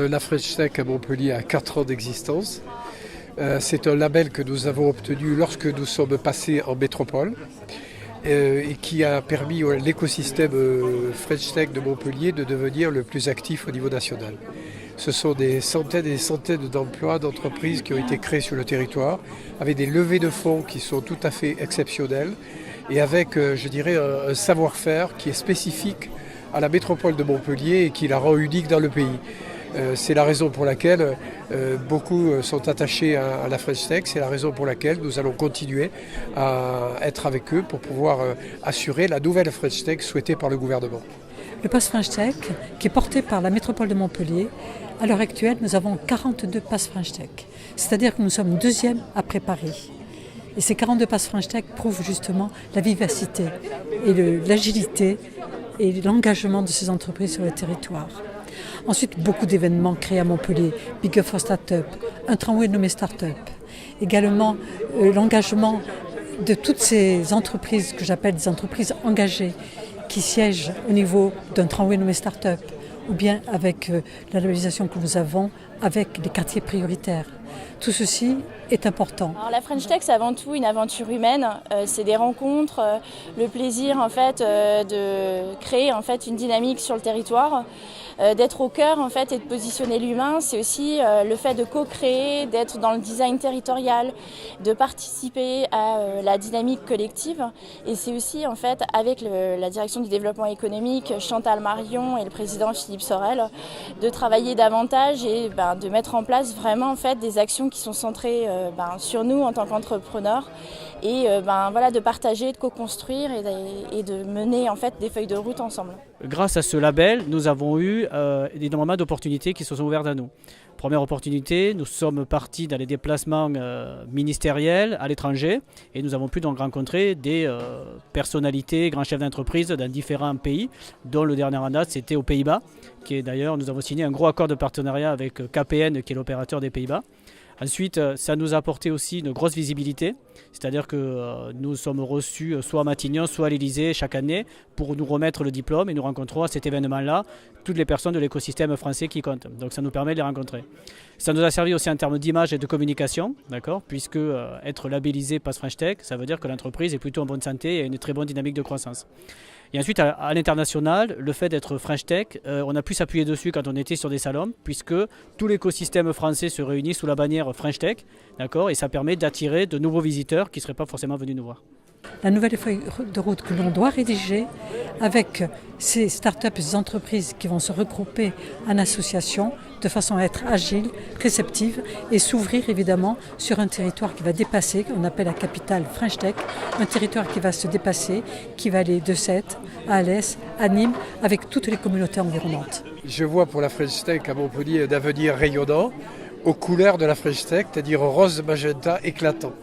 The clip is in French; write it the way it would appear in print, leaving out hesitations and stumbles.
La French Tech à Montpellier a 4 ans d'existence. C'est un label que nous avons obtenu lorsque nous sommes passés en métropole et qui a permis à l'écosystème French Tech de Montpellier de devenir le plus actif au niveau national. Ce sont des centaines et des centaines d'emplois, d'entreprises qui ont été créées sur le territoire, avec des levées de fonds qui sont tout à fait exceptionnelles et avec, je dirais, un savoir-faire qui est spécifique à la métropole de Montpellier et qui la rend unique dans le pays. C'est la raison pour laquelle beaucoup sont attachés à la French Tech. C'est la raison pour laquelle nous allons continuer à être avec eux pour pouvoir assurer la nouvelle French Tech souhaitée par le gouvernement. Le Pass French Tech, qui est porté par la métropole de Montpellier, à l'heure actuelle, nous avons 42 Pass French Tech. C'est-à-dire que nous sommes deuxième après Paris. Et ces 42 Pass French Tech prouvent justement la vivacité et l'agilité et l'engagement de ces entreprises sur le territoire. Ensuite, beaucoup d'événements créés à Montpellier, Big Up for Startup, un tramway nommé Startup. Également, l'engagement de toutes ces entreprises que j'appelle des entreprises engagées qui siègent au niveau d'un tramway nommé Startup ou bien avec la labellisation que nous avons avec les quartiers prioritaires. Tout ceci est important. Alors, la French Tech, c'est avant tout une aventure humaine. C'est des rencontres, le plaisir en fait de créer en fait une dynamique sur le territoire, d'être au cœur en fait et de positionner l'humain. C'est aussi le fait de co-créer, d'être dans le design territorial, de participer à la dynamique collective. Et c'est aussi en fait avec la direction du développement économique, Chantal Marion et le président Philippe Sorel, de travailler davantage et de mettre en place vraiment en fait des actions qui sont centrées sur nous en tant qu'entrepreneurs et de partager, de co-construire et de mener en fait des feuilles de route ensemble. Grâce à ce label, nous avons eu énormément d'opportunités qui se sont ouvertes à nous. Première opportunité, nous sommes partis dans les déplacements ministériels à l'étranger et nous avons pu donc rencontrer des personnalités, grands chefs d'entreprise dans différents pays, dont le dernier en date c'était aux Pays-Bas, qui est d'ailleurs, nous avons signé un gros accord de partenariat avec KPN qui est l'opérateur des Pays-Bas. Ensuite, ça nous a apporté aussi une grosse visibilité, c'est-à-dire que nous sommes reçus soit à Matignon, soit à l'Élysée chaque année pour nous remettre le diplôme et nous rencontrons à cet événement-là toutes les personnes de l'écosystème français qui comptent. Donc ça nous permet de les rencontrer. Ça nous a servi aussi en termes d'image et de communication, d'accord, puisque être labellisé Pass French Tech, ça veut dire que l'entreprise est plutôt en bonne santé et a une très bonne dynamique de croissance. Et ensuite, à l'international, le fait d'être French Tech, on a pu s'appuyer dessus quand on était sur des salons, puisque tout l'écosystème français se réunit sous la bannière French Tech, d'accord, et ça permet d'attirer de nouveaux visiteurs qui ne seraient pas forcément venus nous voir. La nouvelle feuille de route que l'on doit rédiger avec ces startups et ces entreprises qui vont se regrouper en association de façon à être agile, réceptive et s'ouvrir évidemment sur un territoire qui va dépasser, qu'on appelle la capitale French Tech, un territoire qui va se dépasser, qui va aller de Sète à Alès, à Nîmes, avec toutes les communautés environnantes. Je vois pour la French Tech à Montpellier un avenir rayonnant aux couleurs de la French Tech, c'est-à-dire rose magenta éclatant.